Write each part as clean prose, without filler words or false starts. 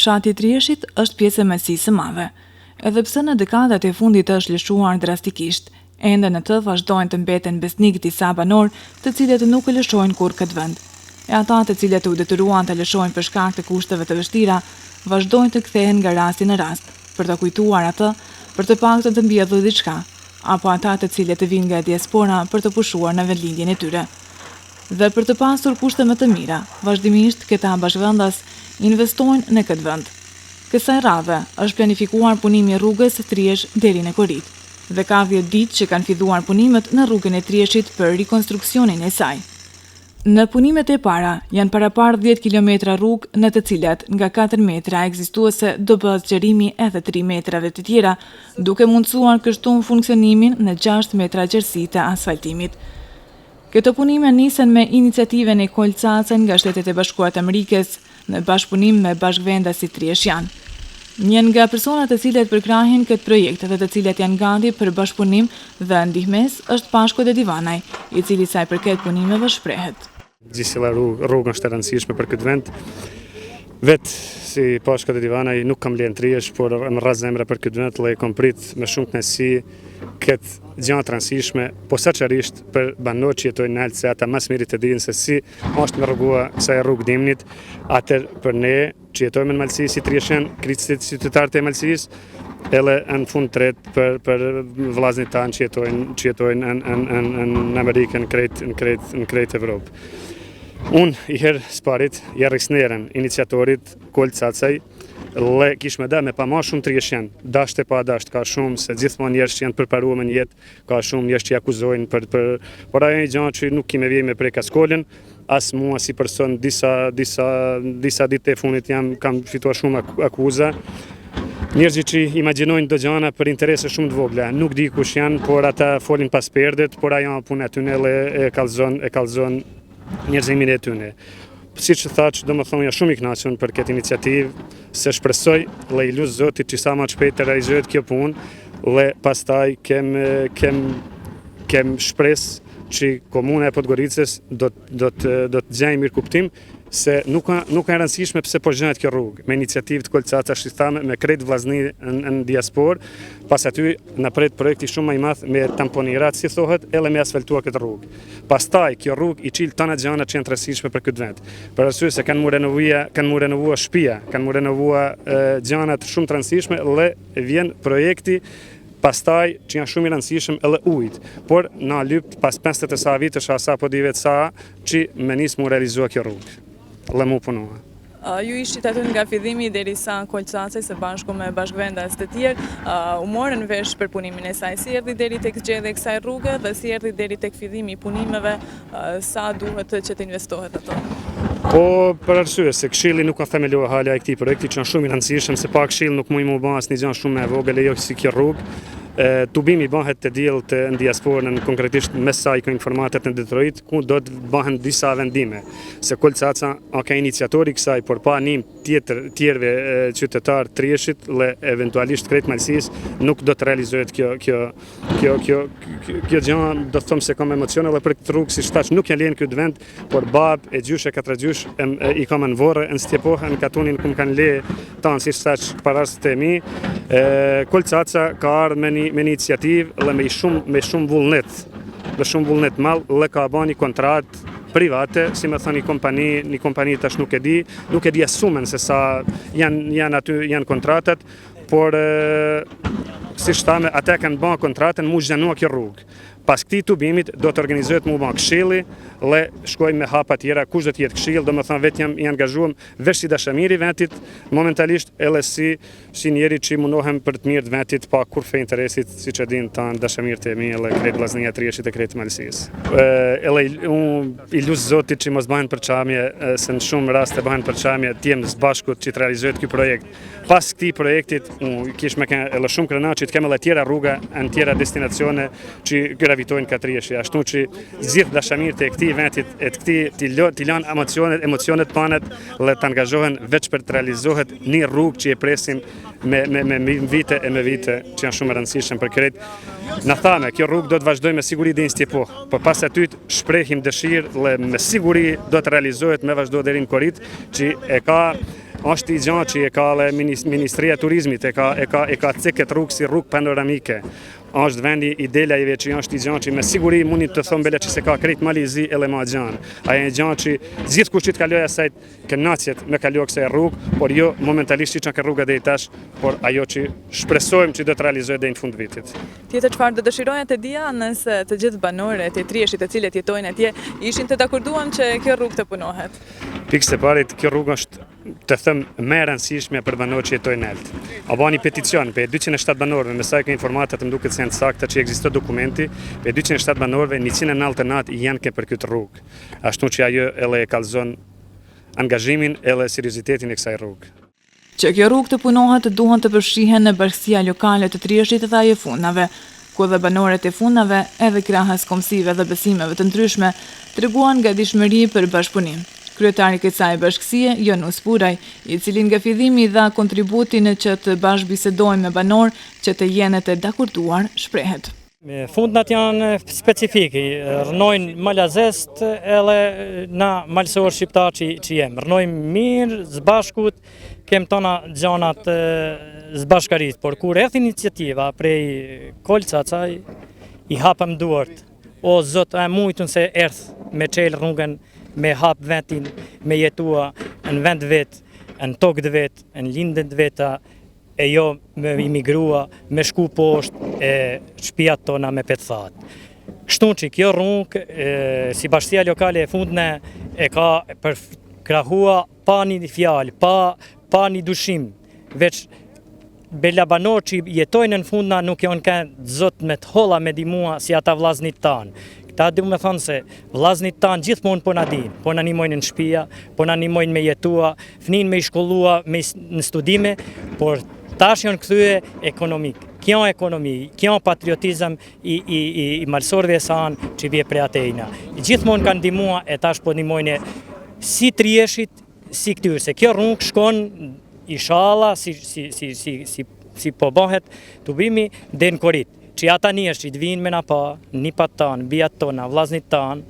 Fshati i Trieshit është pjesë e Malësisë së Madhe. Edhe pse në dekadat e fundit është lëshuar drastikisht, ende në të vazhdojnë të mbeten besnik disa banor, të cilët nuk e lëshojnë kurrë këtë vend. E ata të cilët u detyruan të lëshojnë për shkak të kushteve të vështira, vazhdojnë të kthehen nga rasti në rast, për të kujtuar atë, për të paktën të mbjellur diçka, apo ata të cilët të vinë nga diaspora për të pushuar në vendlindjen e tyre. Dhe për të pasur kushte më të mira, vazhdimisht këta bashkëvendas investojnë në këtë vend. Kësaj radhe është planifikuar punimi i rrugës Triesh deri në Korit, dhe ka 10 ditë që kanë filluar punimet në rrugën e Trieshit për rikonstruksionin e saj. Në punimet e para janë parapar 10 kilometra rrugë në të cilat nga 4 metra ekzistuese do bëhet zgjerimi edhe 3 metrave të tjera, duke mundësuar kështu funksionimin në 6 metra gjerësi të asfaltimit. Këto punime nisen me iniciativen e Kolcacen nga Shtetet e Bashkuara të Amerikës në bashkëpunim me bashkëvendasit trieshian. Një nga personat të cilët përkrahin këtë projekt dhe të cilët janë gati për bashkëpunim dhe ndihmes është Pashko Dedivanaj, i cili saj përket punimeve shprehet. Gjithsela rrugën është e rëndësishme për këtë vend. Vetë si Pashko Dedivanaj nuk kam lënë Triesh, por më rras zemra për këtë vend dhe kam prit me shumë kënaqësi këtë gjë të rëndësishme, posaçërisht për banorët që jetojnë në Altë, se ata më së miri të dinë se si është me rrugua kësaj rrugë dimnit, atë për ne që jetojmë në Malësi si trieshian, qytetarët e Malësisë, edhe në fund tret për vëllezërit tanë që jetojnë në Amerikën, në krejt Evropë. Unë i herë sparit, ja rrisnerën iniciatorit Kolcacaj, le kishme da me pa ma shumë trieshian, dasht e pa dasht, ka shumë se gjithmonë njerëz që janë përparuar me jetë, ka shumë njerëz që akuzojnë por ajo një gjë që nuk kime vjen me prej kaskolën, as mua si person disa ditë e fundit kam fituar shumë akuza. Njerëzit që imagjinojnë do gjëna për interese shumë të vogla, nuk di kush janë, por ata folin pas perdet, por ajo punë aty e kallzon njerëzimin e tyre. Si që thaq, do më thonë ja shumë i kënaqur për këtë iniciativë, se shpresoj dhe i lut Zotit që sa më shpejt të realizohet kjo punë, dhe pastaj kem shpresë që komuna e Podgoricës do të gjejë mirë kuptim se nuk ka rëndësishme pse po zgjohet kjo rrugë, me iniciativë të Kolcaca shithame, me krejt vllazni në diasporë, pas aty na pret projekti shumë më i madh me tamponirat, si thohet, edhe me asfaltuar këtë rrugë. Pastaj kjo rrugë i çil tona gjëra që janë të rëndësishme për këtë vend. Për arsye se kanë mu renovuar shtëpia, kanë mu renovuar gjëra shumë të rëndësishme dhe vjen projekti pastaj që janë shumë i rëndësishëm edhe ujit, por na lypt pas 50 sa vitesh asa po di vetë sa që me nis mu realizua kjo rrugë. Dhe mu punua. Ju ishit aty nga fillimi derisa Kolcacaj së bashku me bashkëvendas të tjerë, u morën vesh për punimin e saj, si erdhi deri tek zgjedhja e kësaj rruge dhe si erdhi deri tek fillimi i punimeve, sa duhet që të investohet ato? Po për arsye se këshilli nuk ka themeluar hala e këtij projekti që janë shumë i rëndësishëm, se pa këshill nuk mund të bëj asnjë gjë shumë e vogël jo si kjo rrugë. Tubimi bëhet të diellt në diasporën, konkretisht mes saj ka informatet në Detroit, ku do të bëhen disa vendime. Se Kolcaca ka iniciatori kësaj, por pa nim tjerëve qytetar Trieshit dhe eventualisht krejt Malësisë nuk do të realizohet kjo gjë, do të them se kam emocione edhe për këtë rrugë, si thash nuk janë lënë këtë vend, por bab e gjysh e katra gjysh i kam në vorre në stjepohën katunin kum kanë le tanë si thash parastë e mi. Kolcaca ka ardhur me iniciativë dhe me shumë vullnet mall dhe ka bën një kontratë private, si më thoni një kompani tash nuk e di asumën se sa janë kontratat, por si shtame ata kanë bën kontratën mu zgjanua kjo rrugë. Pas këtij tubimit do të organizohet mu bën këshilli dhe shkojmë me hapa tjera, kush do të jetë këshill, domethënë vetë jam i angazhuar veç si dashamiri ventit momentalisht, edhe si njeri që mundohem për të mirë të ventit pa kurrë interesit, siç e din tan dashamirët e mi edhe krejt vllaznia Trieshit e krejt Malësisë. Edhe unë i lut Zotit që mos bëhen përçamje, se në shumë raste bëhen përçamje të jemi së bashku që të realizohet ky projekt. Pas këtij projektit unë kish me edhe shumë krenar që të kem edhe tjera rruga në tjera destinacione që gravitojnë ka Trieshi, ashtu që gjithë dashamirët e këtij ventit e t'i lanë emocionet panet dhe të angazhohen veç për të realizohet një rrugë që e presim me vite e me vite që janë shumë rëndësishëm për krejt. Na thame, kjo rrugë do të vazhdojë me siguri deri në stjepohë, por pas aty shprehim dëshirë dhe me siguri do të realizohet me vazhdo deri në Korit, që e ka është i gjanë që e ka Ministria e Turizmit, e ka cikët rrugë si rrugë panoramike. Është vendi ideja që është i gjanë që me siguri mundi të thonë bele që se ka krejt malizi edhe ma gjanë. Aja e gjanë që gjithë kush që të kaloj asajt kënaqet me kaloj kësaj rrugë, por jo momentalisht që ka rruga dhe i tash, por ajo që shpresojmë që do të realizohet dhe në fund vitit. Tjetër çfarë do dëshiroja të dija nëse të gjithë banorët e Trieshit të cilët jetojnë atje ishin të dakorduar që kjo rrugë të punohet? Pikë se parit, kjo rrugë është të thëmë më e rëndësishme për banorët që jetojnë nelt. A bani peticion për 207 banorëve, me sa ka informatat më duket se janë sakta që ekziston dokumenti, për 207 banorëve 199 janë ke për këtë rrugë. Ashtu që ajo edhe e kallëzon angazhimin edhe seriozitetin e kësaj rrugë. Që kjo rrugë të punohet duhen të përfshihen në bashkia lokale të Trieshit dhe ajo fundave, ku dhe banorët e fundave edhe krahas komsive dhe besimeve të ndryshme treguan gatishmëri për bashkëpunim. Kryetari i kësaj bashkësie, Jonus Puraj, i cili nga fillimi dha kontributin që të bashkëbisedojnë me banorë që të jenë të dakorduar, shprehet. Fundnat janë specifiki, rënojnë malazest edhe na malësor shqiptar që jemë. Rënojnë mirë, zbashkut, kem tona gjanat zbashkarit, por kur eth iniciativa prej Kolcacaj, i hapëm duart. O zot, e mujtën se erth me qelë rrugën, me hap vetin, me jetua në vend vet, në tokë të vet, në lindet veta, e jo me imigrua, me shku poshtë e shtëpiat tona me pethat. Kështu që kjo rrugë, si bashkia lokale e fundne, e ka përkrahua pa një fjalë, pa një dushim, veç bela banor që jetojnë në fundna nuk janë kanë zot me të holla me dimua si ata vllaznit tanë. Ta du me thonë se vllaznit tanë gjithmonë po na dinë, po na nimojnë në shtëpia, po na nimojnë me jetua, fënin me i shkollua në studime, por tash janë kthye ekonomik. Kjo ekonomi, kjo patriotizëm i malsorëve sanë që vje prej atejna. Gjithmonë kanë ndihmua e tash po ndihmojnë si Trieshit, si këtyre, se kjo rrugë shkon inshallah si po bëhet tubimi dhe në Korit. Që ata njështrit vinë me na pa, nipat tanë, bijat tona, vllaznit tanë,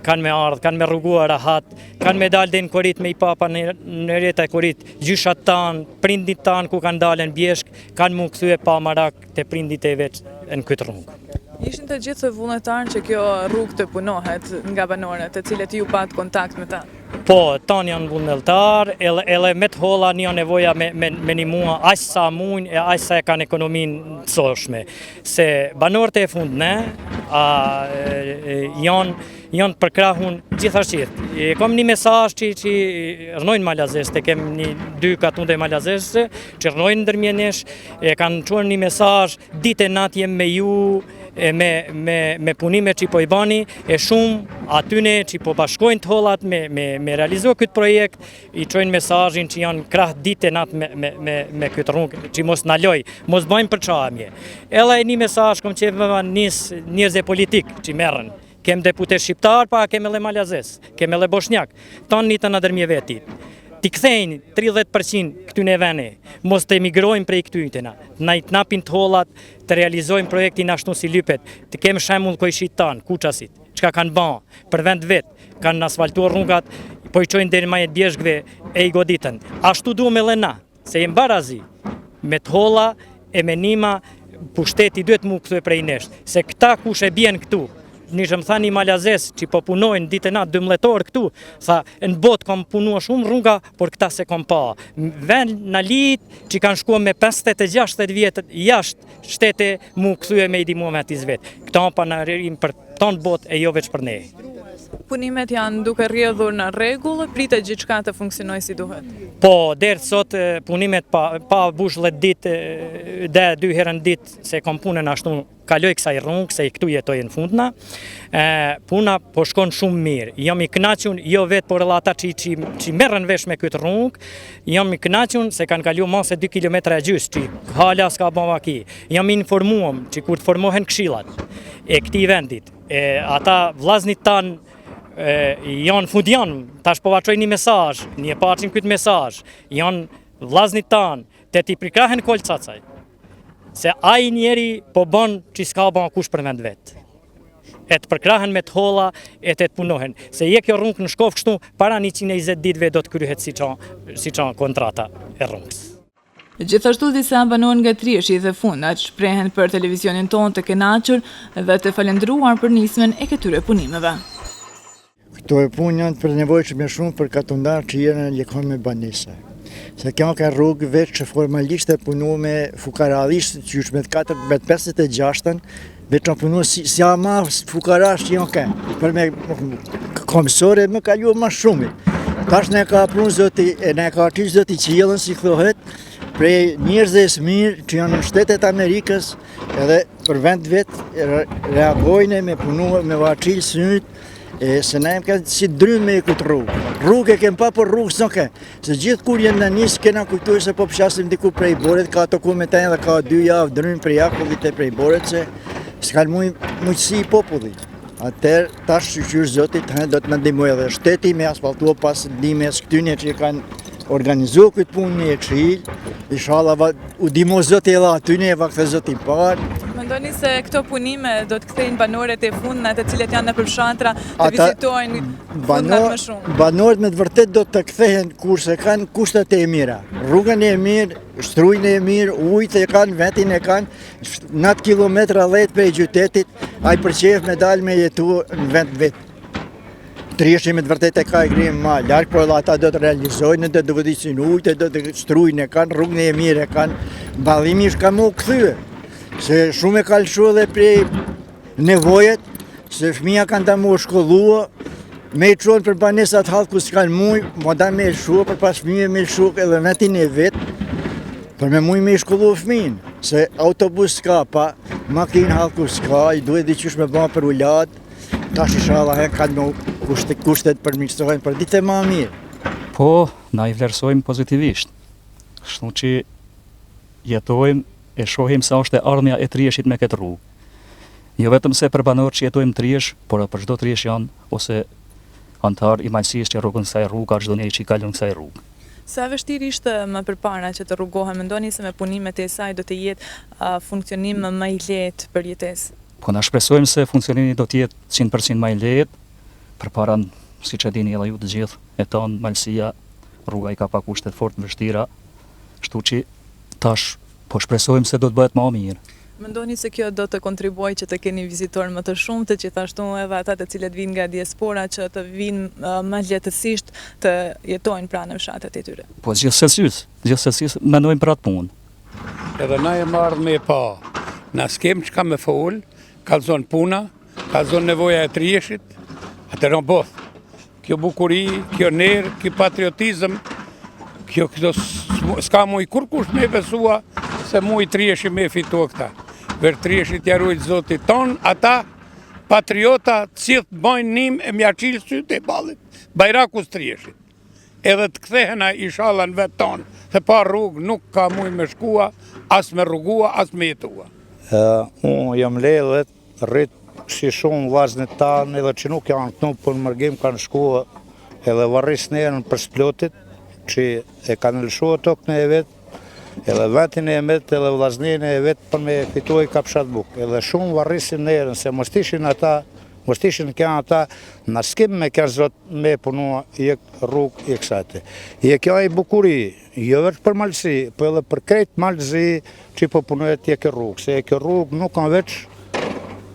kanë me ardhë, kanë me rrugua rahat, kanë me dalë dhe në Korit me i papa në reta e Korit, gjyshat tanë, prindit tanë ku kanë dalë në bjeshk, kanë mu këthue pa marak të prindit e veç në këtë rrugë. Ishin të gjithë vullnetarë që kjo rrugë të punohet nga banorët, të cilët ju pat kontakt me ta? Po, tanë janë vullnetarë, edhe me të holla një nevoja me një mua, aq sa mujnë e aq sa e kanë ekonomin të soshme. Se banorët e fundne janë përkrahun gjithashtë. Kom një mesazh që rënojnë malazeste, kem një 2 katunde malazeste që rënojnë ndërmjenesh, e kanë quar një mesazh ditë e natë jem me ju, me punime që po i bani, e shumë atyne që po bashkojnë të hollat me realizo këtë projekt, i qojnë mesazhin që janë krah ditë e natë me këtë rrugë, që mos naloj, mos bëjmë përçamje. Edhe një mesazh kom qeve njerëz e politik që merren. Kem deputet shqiptar, pa kem edhe malazes, kem edhe bosnjak, tanë një të nadërmje vetit. Ti kthejnë 30% këtyne vene, mos të emigrojnë prej këtyjtena, na i t'napin të hollat, të realizojnë projektin ashtu si lypet, të kemë shembull kojshit tanë, kuçasit, çka kanë banë, për vend vetë, kanë asfaltuar rrugat, po i qojnë deri majet bjeshkve e i goditën. Ashtu duhem edhe na, se jem barazi, me të holla e me nima, pushteti duhet mu këthu e prej nesh, se këta kush e bjen këtu, nishëm tha një malazes që po punojnë ditë e natë 12 orë këtu, tha në botë kom punua shumë rruga, por këta se kom pa. Vend në litë që kanë shkuar me 50-60 vjetë jashtë shtete mu këthuje me i dimu me atiz vetë. Këta pa në rrim për tonë botë e jo veç për ne. Punimet janë duke rrjedhur në rregull, pritet gjithçka të funksionojë si duhet. Po, deri sot punimet pa bush 10 ditë dhe 2 herë në ditë se kom punën ashtu kaloj kësaj rrugë, se i këtu jetoj në fundna. Puna po shkon shumë mirë. Jam i kënaqur, jo vetë por edhe ata që merren vesh me këtë rrugë. Jam i kënaqur se kanë kaluar mase 2 kilometra e gjys, që hala s'ka bën vaki. Jam i informuar që kur të formohen këshillat e këtij vendit, ata vllaznit tan janë fundjan, tash po vaqoj një mesazh, një paçim këtë mesazh, janë vllaznit tan, të ti prikrahen Kolcacaj. Se ai njeri po bën që s'ka bën kush për vend vet. e të përkrahen me të holla e të punohen. Se je kjo rrugë në shkov kështu, para 120 ditëve do të kryhet si qa kontrata e rrugës. Gjithashtu disa banorë nga Trieshi dhe Fundat shprehen për televizionin tonë të kënaqur dhe të falendruar për nismen e këtyre punimeve. Këto e punë janë për nevojshme shumë për katundarë që jenë në lekon me banesa. Se kjo ka rrugë veç që formalisht e punu me fukaralisht që është me 56-ën, veç në punu si ma fukarash që janë ke. Për me komisore me kalu ma shumë. Tash ne ka punu zoti, ne ka artish zoti qilën si thohet, prej njerëzës mirë që janë në Shtetet Amerikës edhe për vend vetë reagojnë me punu me vaqilë synit, se ne jem ka si drymë me këtë rrugë. Rrugë e kem pa, por rrugë s'në ke. Se gjithë kur jenë në njësë, kena kujtuj se po pëshasim diku prej boret, ka dokumentajnë dhe ka 2 javë drymë prej akullit e prej boret, se s'ka mujtësi i popullit. Atër, tash qyqysh zotit, do të në ndimoj edhe shteti me asfaltua pas ndimes këtyne që kanë organizu këtë punë me e qilë, inshallah u dimo zotit edhe atyne e vakte zotin parë. Mendoni se këto punime do të kthejnë banorët e Fundnat të cilët janë në përfshatra të vizitojnë Fundnat më shumë? Banorët me të vërtet do të kthehen kurse kanë kushtet e mira. Rrugën e mirë, shtrujnë e mirë, ujtë e kanë, ventin e kanë, 9 kilometra lejtë për e gjytetit, a i përqef me dalë me jetu në vend vetë. Trieshi me të vërtet e ka e grimë ma larkë, por ata do të realizojnë, do të vëdisin ujtë, do të shtrujnë e kanë, rrugën e mirë e kanë, balimi shka mu këthyë. Se shumë e kalëshu edhe prej nevojet, se fëmija kanë da mu shkollua, me i qonë për banesat halë ku s'kanë muj, më da me i shua, për pas fëmije me i shuk edhe vetin e vetë, për me muj me i shkollu fëmijin, se autobus s'ka pa, makinë halë ku s'ka, i duhet di qysh me ba për ullat, tash i shala he kanë me kushtet për mirësojnë, për ditë e ma mirë. Po, na i vlerësojmë pozitivisht, kështu që jetojmë e shohim sa është e ardhmja e Trieshit me këtë rrugë. Jo vetëm se për banorët që jetojmë Triesh, por për çdo Triesh janë ose antar i majësisë që rrugën kësaj rrugë, ka çdo njeri që i kalon kësaj rrugë. Sa vështirë ishte më përpara që të rrugohen, mendoni se me punimet e saj do të jetë funksionim më i lehtë për jetesë? Po na shpresojmë se funksionimi do të jetë 100% më i lehtë, përpara siç e dini edhe ju të gjithë, e tonë malësia, rruga i ka pa kushtet fort vështira, kështu që tash po shpresojmë se do të bëhet më mirë. Mendoni se kjo do të kontribuojë që të keni vizitorë më të shumtë, që gjithashtu edhe ata të cilët vinë nga diaspora që të vinë më lehtësisht të jetojnë pranë fshatet e tyre? Po gjithsesi mendojmë për atë punë. Edhe na e marrë me pa, na s'kem që ka me fol, kalzon puna, kalzon nevoja e Trieshit, atër në both. Kjo bukuri, kjo nerë, kjo patriotizm, kjo s'ka mu i kurkush me besua se mu i Trieshi me fitu këta. Ver Trieshit jarujt zotit ton, ata patriota cilët bajnë nim e mja qilë sytë e balit, Bajrakus Trieshit. Edhe të kthehena inshallah në vetë tonë, se pa rrugë nuk ka muj me shkua, as me rrugua, as me jetua. Unë jam ledhet, rritë si shumë vazhnit tanë, edhe që nuk janë këtu për në mërgim kanë shkua, edhe varris njerën për splotit, që e kanë lëshua tokën e vetë, edhe vetin e vetë, edhe vllaznin e vetë për me fitoj kapshat bukë. Edhe shumë varrisin njerën, se mos tishin kja ata, në skim me kja zot me punua i rrugë i kësate. I kja i bukuri, jo veç për malësi, po edhe për krejt malësi që po punujet i kjo rrugë, se kjo rrugë nuk kanë veç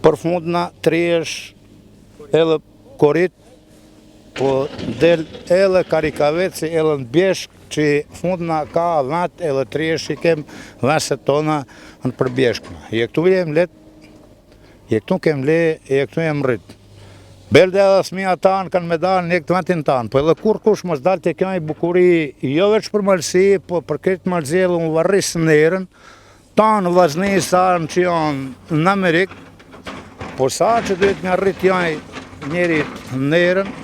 për fundna Triesh, edhe Korit, po del edhe Karikaveci, edhe në Bjeshk, që fundna ka vend edhe Triesh i kem venset tona në për Bjeshkma. Je këtu jem let, je këtu kem le, je këtu jem rrit. Belde edhe smija tanë kanë me dalë një këtë ventin tanë, po edhe kur kush mos dalë të kjo i bukuri, jo veç për malësi, po për këtë malësi edhe më varrisë nerën, tanë vllazni sa që janë në Amerikë, po sa që duhet nga rrit janë njerit nerën,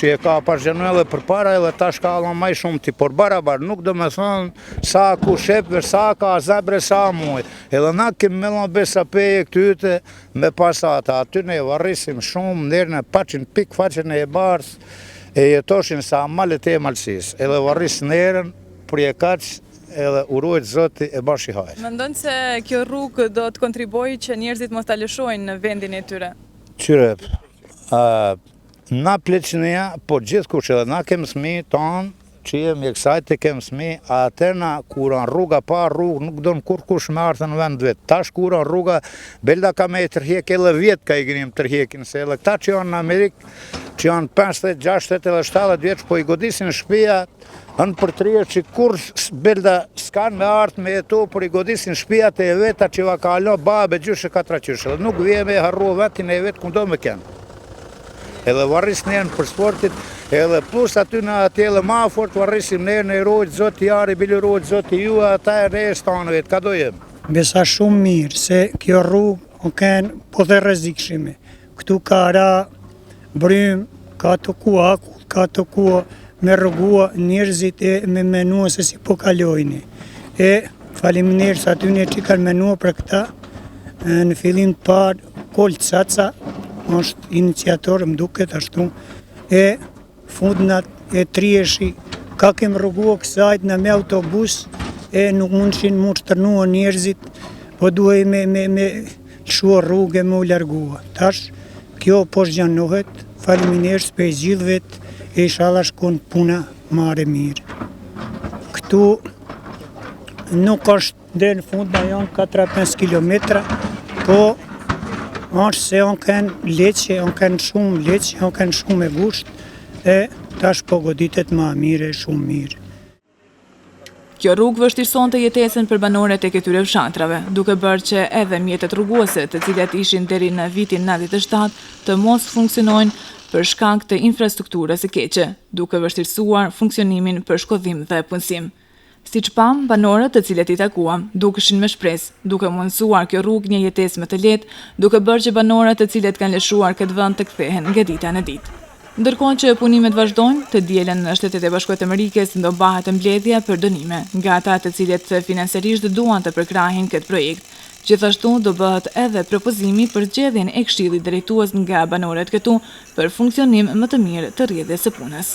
që e ka përgjenu edhe për para edhe ta shkallon maj shumë ti, por barabar nuk do me thonë sa ku shepve, sa ka zebre, sa muj. Edhe na kemi mellon besa peje këtyte me pasata, aty ne varrisim shumë nërën e pachin pik faqen e bardh, e jetoshin sa malet e malësis, edhe varris nërën, për je kaq, edhe urojt zoti e bashi hajr. Mendon se kjo rrugë do të kontribuojë që njerëzit mos ta lëshojnë në vendin e tyre? Qyre, na pleqënia, po gjithë kush edhe na kemë smi tonë, që jemi e kësajt e kemë smi, atërna kuran rruga pa rrugë nuk do në kur kush me artë në vend vetë. Tash kuran rruga, belda ka me tërhjek, edhe vjetë ka i gënim tërhjekin, se edhe këta që janë në Amerikë, që janë 50, 60 edhe 70 vjetë, po i godisin shpia, në për 3 që kur belda s'kan me artë me jetu, por i godisin shpia të e veta që va ka alo babe gjyshe 4 qyshe, dhe nuk vje me harru vetin e vetë ku do me kenë. Edhe varris nërën për sportit, edhe plus aty në aty edhe ma fort varrisim nërën e rojtë, zoti jari, bili rojtë, zoti ju, ata e rejë stanëve, ka do jemë. Besa shumë mirë, se kjo rrugë o kënë po dhe rrezikshime. Këtu ka ra brym, ka të ku akull, ka të ku me rrugua njerëzit e me menua se si po kalojni. E faleminderit aty një që kanë menua për këta, në fillim të parë, Kol Caca, është iniciator, më duket ashtu, e fundnat e Trieshi, ka kem rrugua kësajt në me autobus, e nuk mundshin mu shtërnua njerëzit, po duhej me lëshua rrugë me u largua. Tash, kjo po shgjanohet, faleminderit për gjithëvet, e inshallah shkon puna mare mirë. Këtu nuk është dhe në fund në janë 4-5 kilometra, po është se onë kënë leqe, onë kënë shumë leqe, onë kënë shumë e gusht, e tash po goditet ma mire, shumë mirë. Kjo rrugë vështirëson të jetesën për banorët e këtyre fshatrave, duke bërë që edhe mjetet rruguese, të cilat ishin deri në vitin 97, të mos funksionojnë për shkak të infrastrukturës së keqe, duke vështirësuar funksionimin për shkodhim dhe punësim. Siç pam, banorët të cilët i takuam dukeshin me shpresë, duke mundësuar kjo rrugë një jetesë më të lehtë, duke bërë që banorët të cilët kanë lëshuar këtë vend të kthehen nga dita në ditë. Ndërkohë që punimet vazhdojnë, të dielën në Shtetet e Bashkuara të Amerikës ndobahet mbledhja për dënime nga ata të cilët financiarisht duan të përkrahin këtë projekt. Gjithashtu do bëhet edhe propozimi për zgjedhjen e këshillit drejtues nga banorët këtu për funksionim më të mirë të rrjedhjes së punës.